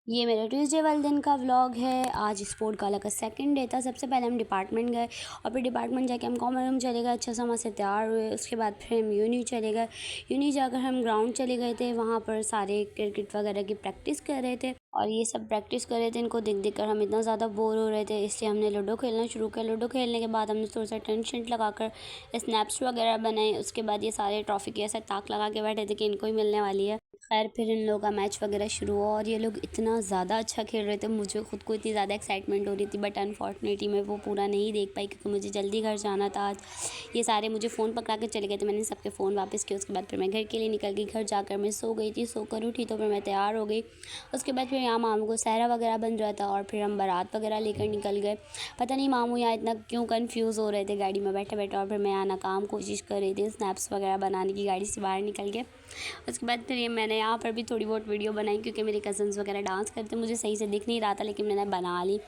ये मेरे ट्यूसडे वाले दिन का व्लॉग है। आज स्पोर्ट गाला का सेकंड डे था। सबसे पहले हम डिपार्टमेंट गए और फिर डिपार्टमेंट जाके हम कॉमन रूम चले गए, अच्छा सा वहाँ से तैयार हुए। उसके बाद फिर हम यूनी चले गए। यूनी जाकर हम ग्राउंड चले गए थे, वहाँ पर सारे क्रिकेट वगैरह की प्रैक्टिस कर रहे थे और ये सब प्रैक्टिस कर रहे थे। इनको देख कर हम इतना ज़्यादा बोर हो रहे थे, इसलिए हमने लूडो खेलना शुरू किया। लूडो खेलने के बाद हमने थोड़ा सा टेंट शेंट लगा कर स्नैप्स वगैरह बनाए। उसके बाद ये सारे ट्रॉफी के ऐसा ताक लगा के बैठे थे कि इनको ही मिलने वाली है। खैर फिर इन लोगों का मैच वगैरह शुरू हुआ और ये लोग इतना ज़्यादा अच्छा खेल रहे थे, मुझे खुद को इतनी ज़्यादा एक्साइटमेंट हो रही थी, बट अनफॉर्चुनेटली मैं वो पूरा नहीं देख पाई क्योंकि मुझे जल्दी घर जाना था आज। ये सारे मुझे फ़ोन पकड़ा के चले गए थे, मैंने सबके फ़ोन वापस किए। उसके बाद फिर मैं घर के लिए निकल गई। घर जाकर मैं सो गई थी, सोकर उठी तो फिर मैं तैयार हो गई। उसके बाद फिर यहाँ मामू को सहरा वगैरह बन रहा था और फिर हम बारात वगैरह लेकर निकल गए। पता नहीं मामू यहाँ इतना क्यों कन्फ्यूज़ हो रहे थे गाड़ी में बैठे बैठे, और फिर मैं यहाँ नाकाम कोशिश कर रही थी स्नैप्स वगैरह बनाने की गाड़ी से बाहर निकल के। उसके बाद फिर ये मैंने यहाँ पर भी थोड़ी बहुत वीडियो बनाई क्योंकि मेरे कज़न्स वगैरह डांस करते, मुझे सही से दिख नहीं रहा था लेकिन मैंने बना ली।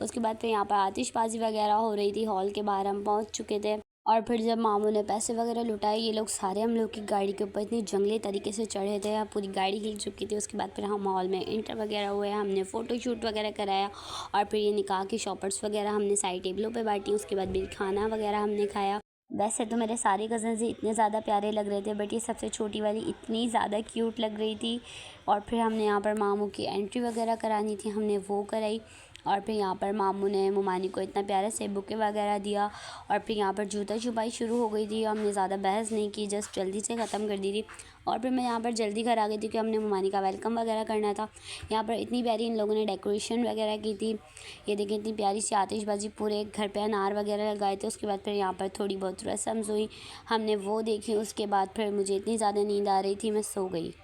उसके बाद फिर यहाँ पर आतिशबाजी वगैरह हो रही थी। हॉल के बाहर हम पहुँच चुके थे और फिर जब मामू ने पैसे वगैरह लुटाए, ये लोग सारे हम लोग की गाड़ी के ऊपर इतनी जंगली तरीके से चढ़े थे, अब पूरी गाड़ी हिल चुकी थी। उसके बाद फिर हम हॉल में इंटर वगैरह हुए, हमने फ़ोटो शूट वगैरह कराया और फिर ये निकाह की शॉपर्स वगैरह हमने साइड टेबलों पे बांटी। उसके बाद फिर खाना वगैरह हमने खाया। वैसे तो मेरे सारे कज़न्स ही इतने ज़्यादा प्यारे लग रहे थे, बट ये सबसे छोटी वाली इतनी ज़्यादा क्यूट लग रही थी। और फिर हमने यहाँ पर मामू की एंट्री वगैरह करानी थी, हमने वो कराई। और फिर यहाँ पर मामू ने मुमानी को इतना प्यारा से बुके वगैरह दिया और फिर यहाँ पर जूता छुपाई शुरू हो गई थी। हमने ज़्यादा बहस नहीं की, जस्ट जल्दी से ख़त्म कर दी थी। और फिर मैं यहाँ पर जल्दी घर आ गई थी कि हमने मुमानी का वेलकम वगैरह करना था। यहाँ पर इतनी प्यारी इन लोगों ने डेकोरेशन वगैरह की थी। ये देखिए इतनी प्यारी सी आतिशबाजी, पूरे घर पे अनार वगैरह लगाए थे। उसके बाद फिर यहाँ पर थोड़ी बहुत रस्म्स हुई, हमने वो देखी। उसके बाद फिर मुझे इतनी ज़्यादा नींद आ रही थी, मैं सो गई।